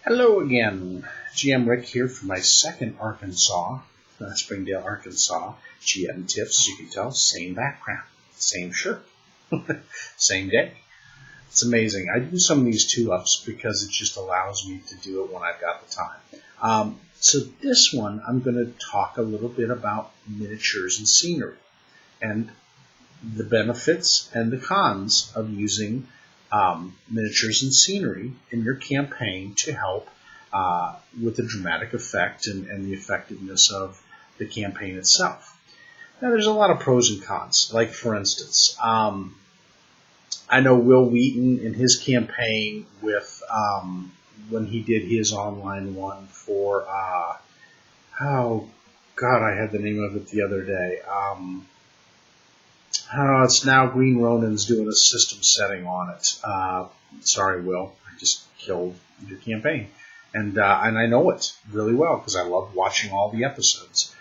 Hello again, GM Rick here for my second Springdale, Arkansas GM tips. As you can tell, same background, same shirt, same day. It's amazing. I do some of these 2-ups because it just allows me to do it when I've got the time. So this one, I'm going to talk a little bit about miniatures and scenery and the benefits and the cons of using miniatures and scenery in your campaign to help with the dramatic effect and the effectiveness of the campaign itself. Now, there's a lot of pros and cons. Like, for instance, I know Will Wheaton in his campaign with when he did his online one for oh God, I had the name of it the other day. It's now Green Ronin's doing a system setting on it. Sorry, Will, I just killed your campaign, and I know it really well because I love watching all the episodes.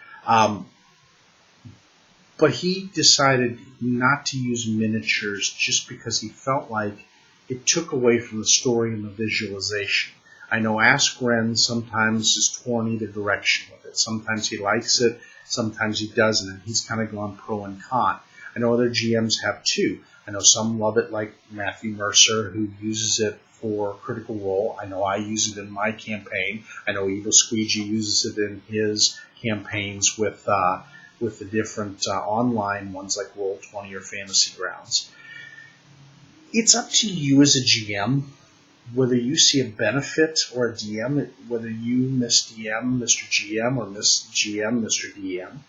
But he decided not to use miniatures just because he felt like it took away from the story and the visualization. I know Askren sometimes is torn either direction with it. Sometimes he likes it, sometimes he doesn't, and he's kind of gone pro and con. I know other GMs have too. I know some love it, like Matthew Mercer, who uses it for Critical Role. I know I use it in my campaign. I know Evil Squeegee uses it in his campaigns with the different online ones like Roll20 or Fantasy Grounds. It's up to you as a GM whether you see a benefit, or a DM, whether you, Miss DM, Mr. GM, or Miss GM, Mr. DM,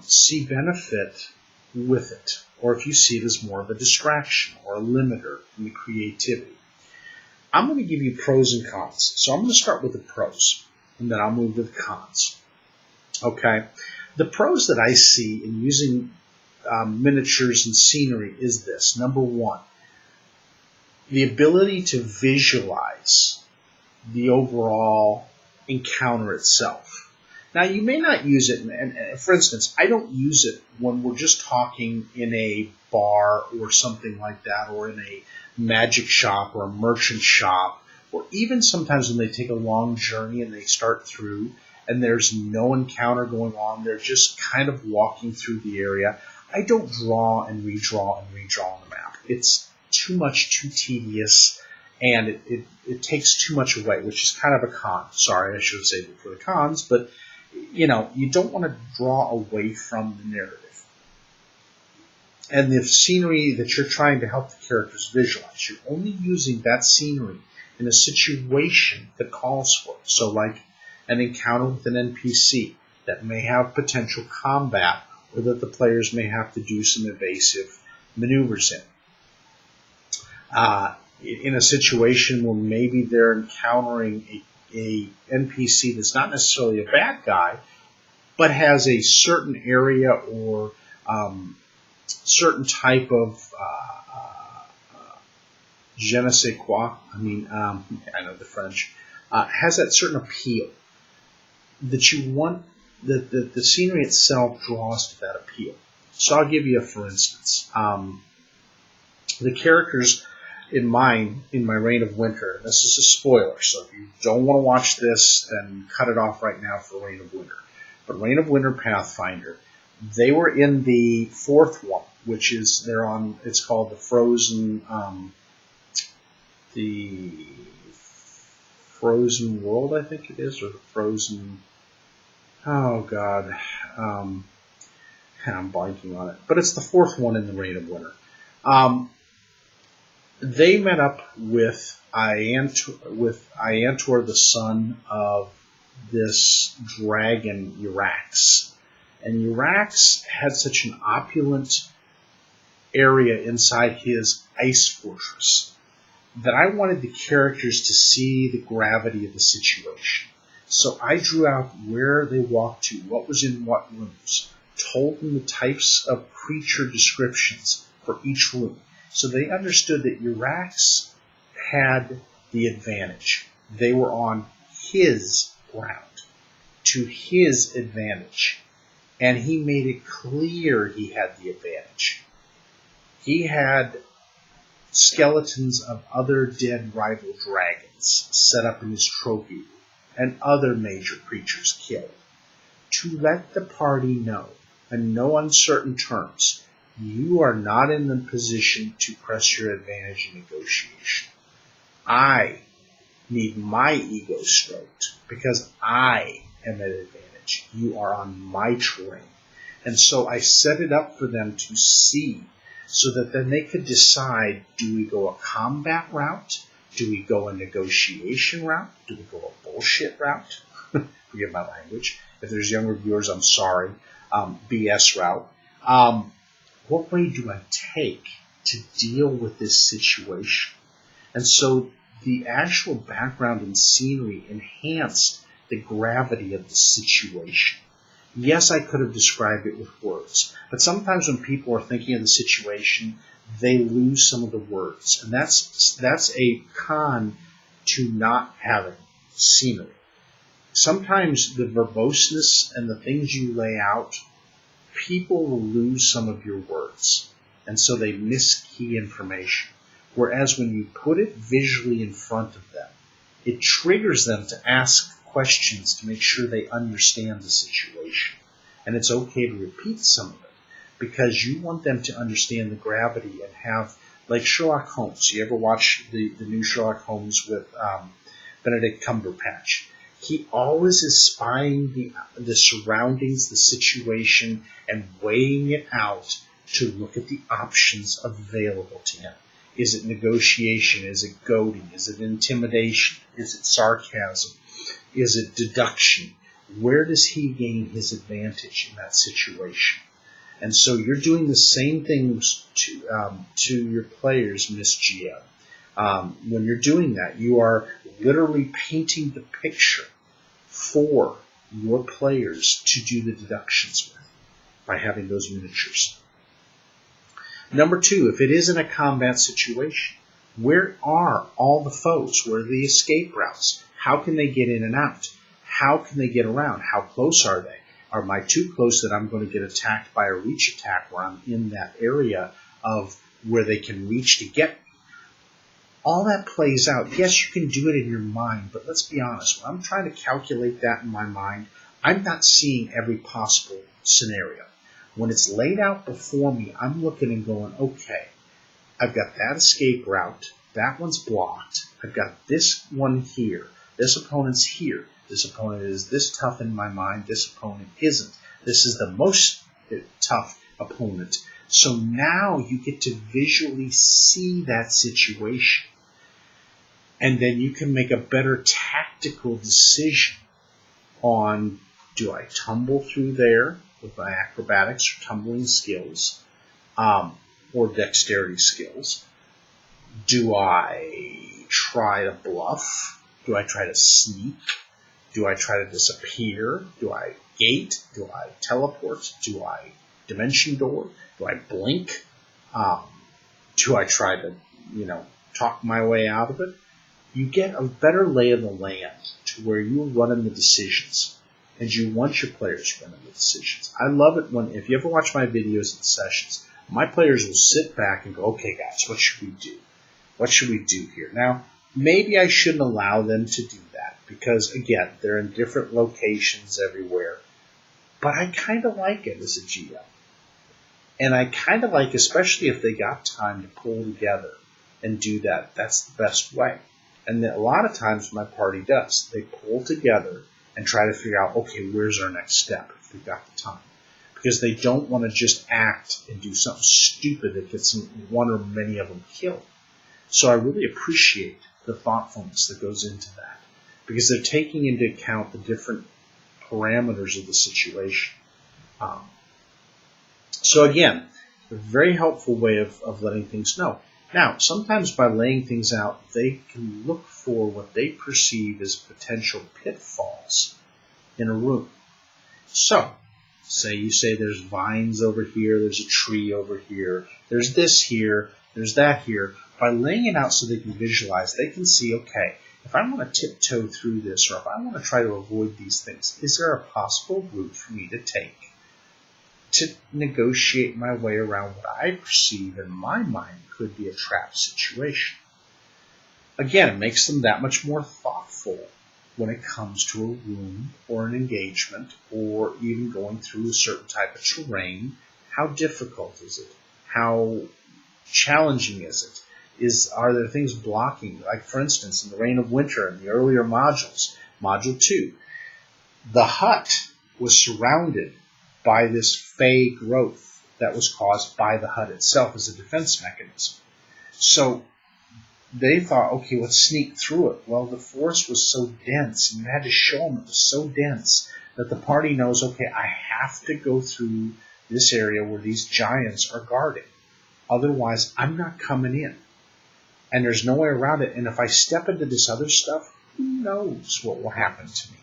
see benefit with it, or if you see it as more of a distraction or a limiter in the creativity. I'm going to give you pros and cons. So I'm going to start with the pros, and then I'll move to the cons. Okay? The pros that I see in using miniatures and scenery is this. Number one, the ability to visualize the overall encounter itself. Now, you may not use it, and for instance, I don't use it when we're just talking in a bar or something like that, or in a magic shop or a merchant shop, or even sometimes when they take a long journey and they start through and there's no encounter going on, they're just kind of walking through the area. I don't draw and redraw on the map. It's too much, too tedious, and it takes too much away, which is kind of a con. Sorry, I should have saved it for the cons, but you don't want to draw away from the narrative. And the scenery that you're trying to help the characters visualize, you're only using that scenery in a situation that calls for it. So like an encounter with an NPC that may have potential combat, or that the players may have to do some evasive maneuvers in. In a situation where maybe they're encountering a NPC that's not necessarily a bad guy, but has a certain area or certain type of je ne sais quoi. I know the French. Has that certain appeal that you want, that the scenery itself draws to that appeal. So I'll give you a for instance. The characters in my Reign of Winter, this is a spoiler, so if you don't want to watch this, then cut it off right now for Reign of Winter. But Reign of Winter Pathfinder, they were in the fourth one, which is it's called the Frozen World, I think it is, or the Frozen, oh God, I'm blanking on it, but it's the fourth one in the Reign of Winter. They met up with Iantor, the son of this dragon, Urax. And Urax had such an opulent area inside his ice fortress that I wanted the characters to see the gravity of the situation. So I drew out where they walked to, what was in what rooms, told them the types of creature descriptions for each room. So they understood that Urax had the advantage. They were on his ground, to his advantage. And he made it clear he had the advantage. He had skeletons of other dead rival dragons set up in his trophy room, and other major creatures killed, to let the party know, in no uncertain terms, you are not in the position to press your advantage in negotiation. I need my ego stroked because I am at advantage. You are on my terrain. And so I set it up for them to see so that then they could decide, do we go a combat route? Do we go a negotiation route? Do we go a bullshit route? Forgive my language. If there's younger viewers, I'm sorry. BS route. What way do I take to deal with this situation? And so the actual background and scenery enhanced the gravity of the situation. Yes, I could have described it with words, but sometimes when people are thinking of the situation, they lose some of the words, and that's a con to not having scenery. Sometimes the verboseness and the things you lay out, people will lose some of your words, and so they miss key information. Whereas when you put it visually in front of them, it triggers them to ask questions to make sure they understand the situation. And it's okay to repeat some of it because you want them to understand the gravity and have, like Sherlock Holmes. You ever watch the new Sherlock Holmes with Benedict Cumberbatch? He always is spying the surroundings, the situation, and weighing it out to look at the options available to him. Is it negotiation? Is it goading? Is it intimidation? Is it sarcasm? Is it deduction? Where does he gain his advantage in that situation? And so you're doing the same things to your players, Miss GM. When you're doing that, you are literally painting the picture for your players to do the deductions with by having those miniatures. Number two, if it isn't a combat situation, where are all the foes? Where are the escape routes? How can they get in and out? How can they get around? How close are they? Are my too close that I'm going to get attacked by a reach attack where I'm in that area of where they can reach to get me? All that plays out. Yes, you can do it in your mind, but let's be honest. When I'm trying to calculate that in my mind, I'm not seeing every possible scenario. When it's laid out before me, I'm looking and going, okay, I've got that escape route. That one's blocked. I've got this one here. This opponent's here. This opponent is this tough in my mind. This opponent isn't. This is the most tough opponent. So now you get to visually see that situation. And then you can make a better tactical decision on, do I tumble through there with my acrobatics or tumbling skills or dexterity skills? Do I try to bluff? Do I try to sneak? Do I try to disappear? Do I gate? Do I teleport? Do I dimension door? Do I blink? Do I try to, talk my way out of it? You get a better lay of the land to where you're running the decisions, and you want your players running the decisions. I love it when, if you ever watch my videos and sessions, my players will sit back and go, okay, guys, what should we do? What should we do here? Now, maybe I shouldn't allow them to do that because, again, they're in different locations everywhere. But I kind of like it as a GM. And I kind of like, especially if they got time to pull together and do that, that's the best way. And a lot of times my party does. They pull together and try to figure out, okay, where's our next step if they've got the time. Because they don't want to just act and do something stupid that gets one or many of them killed. So I really appreciate the thoughtfulness that goes into that. Because they're taking into account the different parameters of the situation. So again, a very helpful way of letting things know. Now, sometimes by laying things out, they can look for what they perceive as potential pitfalls in a room. So, you say there's vines over here, there's a tree over here, there's this here, there's that here. By laying it out so they can visualize, they can see, okay, if I want to tiptoe through this, or if I want to try to avoid these things, is there a possible route for me to take? to negotiate my way around what I perceive in my mind could be a trap situation. Again, it makes them that much more thoughtful when it comes to a room or an engagement or even going through a certain type of terrain. How difficult is it? How challenging is it? Are there things blocking? Like, for instance, in the Reign of Winter in the earlier modules, Module 2, the hut was surrounded by this fey growth that was caused by the hut itself as a defense mechanism. So they thought, okay, let's sneak through it. Well, the forest was so dense, and you had to show them it was so dense that the party knows, okay, I have to go through this area where these giants are guarding. Otherwise, I'm not coming in. And there's no way around it. And if I step into this other stuff, who knows what will happen to me?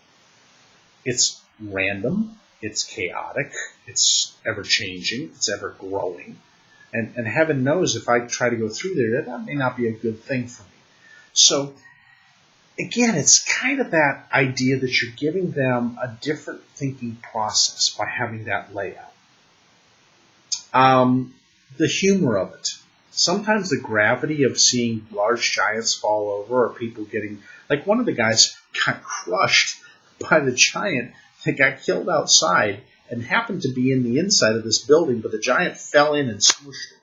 It's random. It's chaotic. It's ever-changing. It's ever-growing. And heaven knows if I try to go through there, that may not be a good thing for me. So, again, it's kind of that idea that you're giving them a different thinking process by having that layout. The humor of it. Sometimes the gravity of seeing large giants fall over or people getting... Like one of the guys got crushed by the giant that got killed outside and happened to be in the inside of this building, but the giant fell in and squished him.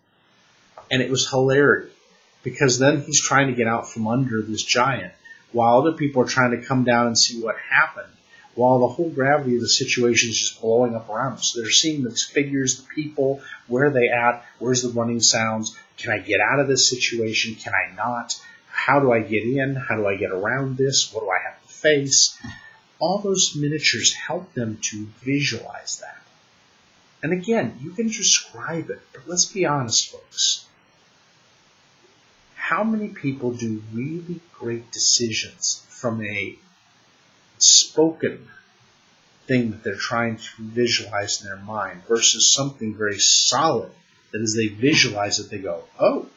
And it was hilarious because then he's trying to get out from under this giant while other people are trying to come down and see what happened, while the whole gravity of the situation is just blowing up around them. So they're seeing the figures, the people, where are they at, where's the running sounds, can I get out of this situation, can I not, how do I get in, how do I get around this, what do I have to face? All those miniatures help them to visualize that. And again, you can describe it, but let's be honest, folks. How many people do really great decisions from a spoken thing that they're trying to visualize in their mind versus something very solid that as they visualize it, they go, oh,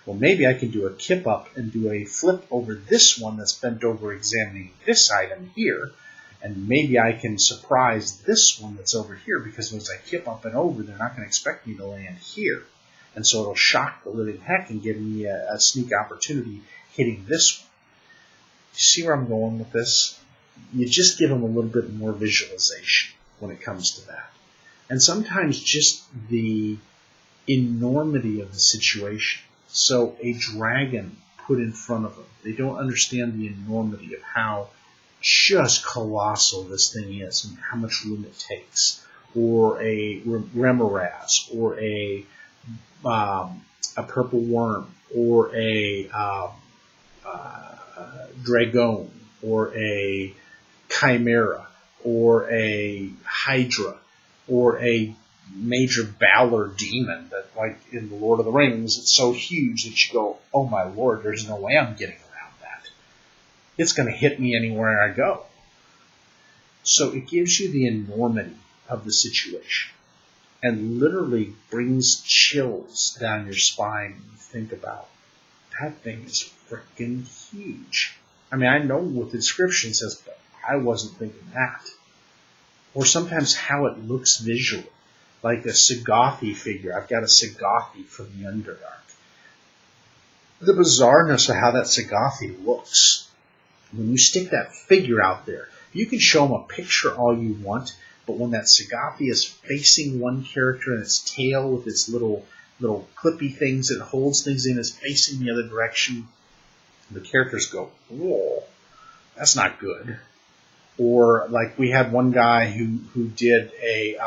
well, maybe I can do a kip up and do a flip over this one that's bent over examining this item here, and maybe I can surprise this one that's over here because as I kip up and over, they're not going to expect me to land here. And so it'll shock the living heck and give me a sneak opportunity hitting this one. You see where I'm going with this? You just give them a little bit more visualization when it comes to that. And sometimes just the enormity of the situation. So a dragon put in front of them. They don't understand the enormity of how just colossal this thing is and how much room it takes. Or a remoraz, or a purple worm, or a dragon, or a chimera, or a hydra, or a major Balor demon that, like in the Lord of the Rings, it's so huge that you go, oh my lord, there's no way I'm getting around that. It's going to hit me anywhere I go. So it gives you the enormity of the situation and literally brings chills down your spine when you think about that thing is freaking huge. I mean, I know what the description says, but I wasn't thinking that. Or sometimes how it looks visually, like a Sagothi figure. I've got a Sagothi from the Underdark. The bizarreness of how that Sagothi looks. When you stick that figure out there, you can show them a picture all you want, but when that Sagothi is facing one character and its tail with its little clippy things that holds things in is facing the other direction, the characters go, whoa, that's not good. Or like we had one guy who did a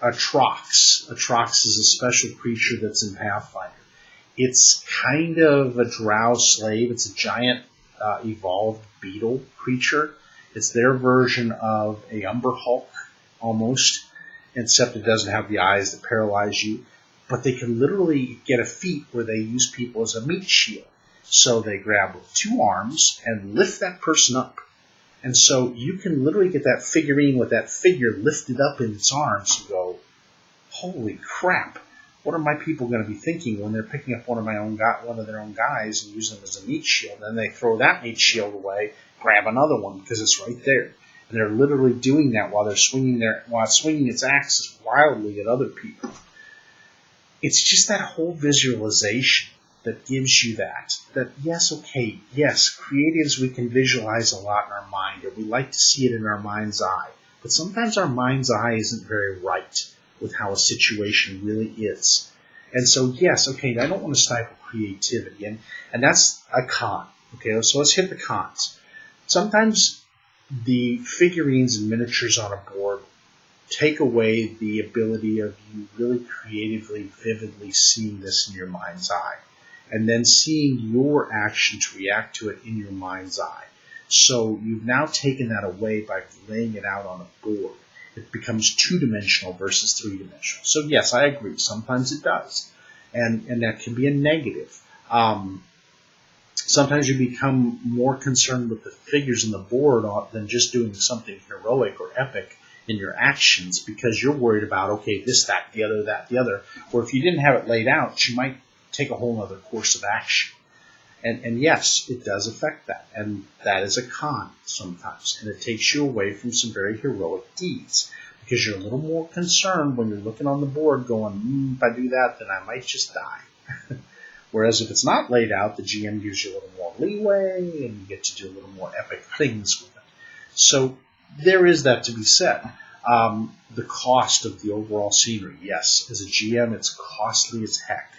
Trox. A Trox is a special creature that's in Pathfinder. It's kind of a drow slave. It's a giant evolved beetle creature. It's their version of a Umber Hulk, almost, except it doesn't have the eyes that paralyze you. But they can literally get a feat where they use people as a meat shield. So they grab with two arms and lift that person up. And so you can literally get that figurine with that figure lifted up in its arms and go, holy crap, what are my people going to be thinking when they're picking up one of their own guys and using them as a meat shield? And then they throw that meat shield away, grab another one because it's right there. And they're literally doing that while they're swinging its axis wildly at other people. It's just that whole visualization that gives you that yes, okay, yes, creatives, we can visualize a lot in our mind, or we like to see it in our mind's eye. But sometimes our mind's eye isn't very right with how a situation really is. And so, yes, okay, I don't want to stifle creativity, and that's a con. Okay, so let's hit the cons. Sometimes the figurines and miniatures on a board take away the ability of you really creatively, vividly seeing this in your mind's eye, and then seeing your actions react to it in your mind's eye. So you've now taken that away by laying it out on a board. It becomes two-dimensional versus three-dimensional. So yes, I agree. Sometimes it does, and that can be a negative. Sometimes you become more concerned with the figures on the board than just doing something heroic or epic in your actions, because you're worried about, okay, this, that, the other, that, the other. Or if you didn't have it laid out, you might take a whole other course of action. And yes, it does affect that. And that is a con sometimes. And it takes you away from some very heroic deeds, because you're a little more concerned when you're looking on the board going, if I do that, then I might just die. Whereas if it's not laid out, the GM gives you a little more leeway, and you get to do a little more epic things with it. So there is that to be said. The cost of the overall scenery, yes, as a GM, it's costly as heck.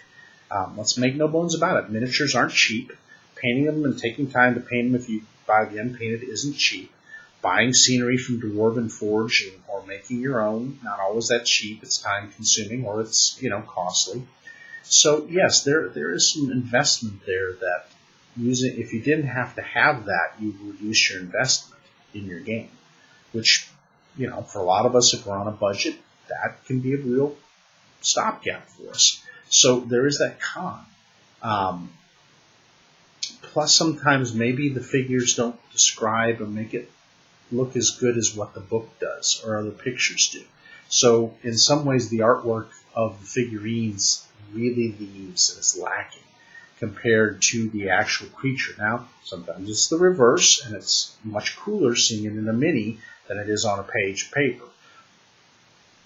Let's make no bones about it. Miniatures aren't cheap. Painting them and taking time to paint them if you buy the unpainted isn't cheap. Buying scenery from Dwarven Forge or making your own, not always that cheap. It's time consuming, or it's costly. So yes, there is some investment there that if you didn't have to have that, you would reduce your investment in your game, which, for a lot of us, if we're on a budget, that can be a real stopgap for us. So there is that con. Plus, sometimes maybe the figures don't describe or make it look as good as what the book does or other pictures do. So in some ways, the artwork of the figurines really leaves and is lacking compared to the actual creature. Now, sometimes it's the reverse, and it's much cooler seeing it in a mini than it is on a page of paper.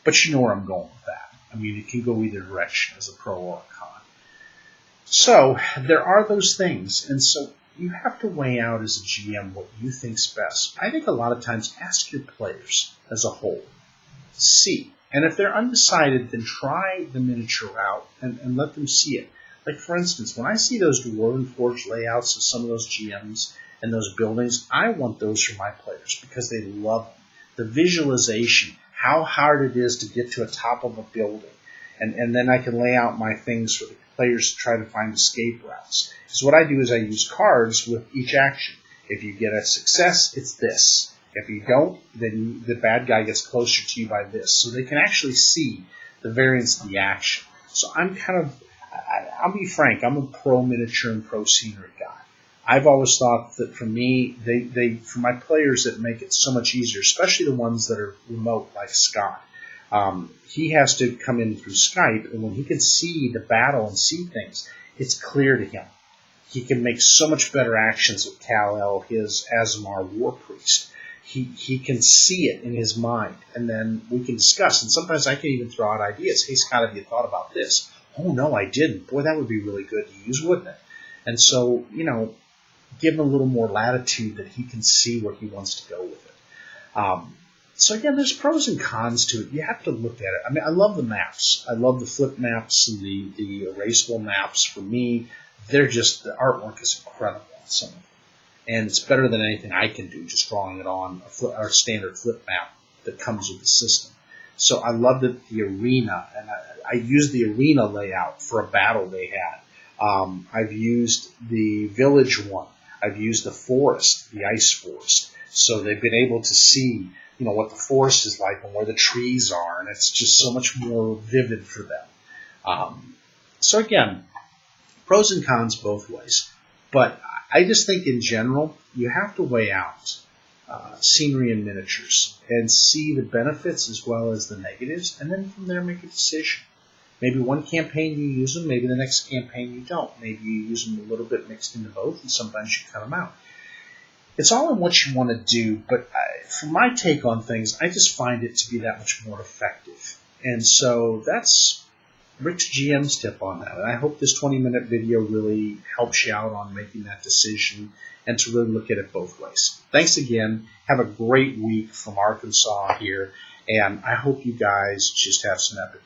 But you know where I'm going with that. I mean, it can go either direction as a pro or a con. So there are those things, and so you have to weigh out as a GM what you think's best. I think a lot of times ask your players as a whole. See. And if they're undecided, then try the miniature out and let them see it. Like, for instance, when I see those Dwarven Forge layouts of some of those GMs and those buildings, I want those for my players because they love them. The visualization, how hard it is to get to the top of a building. And then I can lay out my things for the players to try to find escape routes. So what I do is I use cards with each action. If you get a success, it's this. If you don't, then the bad guy gets closer to you by this. So they can actually see the variance of the action. So I'll be frank, I'm a pro miniature and pro scenery guy. I've always thought that for me, for my players that make it so much easier, especially the ones that are remote like Scott. He has to come in through Skype, and when he can see the battle and see things, it's clear to him. He can make so much better actions with Kal-El, his Aasimar War Priest. He can see it in his mind, and then we can discuss. And sometimes I can even throw out ideas. Hey, Scott, have you thought about this? Oh, no, I didn't. Boy, that would be really good to use, wouldn't it? And so, give him a little more latitude that he can see where he wants to go with it. So again, there's pros and cons to it. You have to look at it. I mean, I love the maps. I love the flip maps and the erasable maps. For me, the artwork is incredible on some of them. And it's better than anything I can do, just drawing it on a standard flip map that comes with the system. So I loved the arena, and I used the arena layout for a battle they had. I've used the village one. I've used the forest, the ice forest. So they've been able to see, what the forest is like and where the trees are, and it's just so much more vivid for them. So again, pros and cons both ways. But I just think in general, you have to weigh out scenery and miniatures and see the benefits as well as the negatives, and then from there make a decision. Maybe one campaign you use them, maybe the next campaign you don't. Maybe you use them a little bit mixed into both, and sometimes you cut them out. It's all in what you want to do, but from my take on things, I just find it to be that much more effective. And so that's Rick's GM's tip on that. And I hope this 20-minute video really helps you out on making that decision and to really look at it both ways. Thanks again. Have a great week from Arkansas here, and I hope you guys just have some epic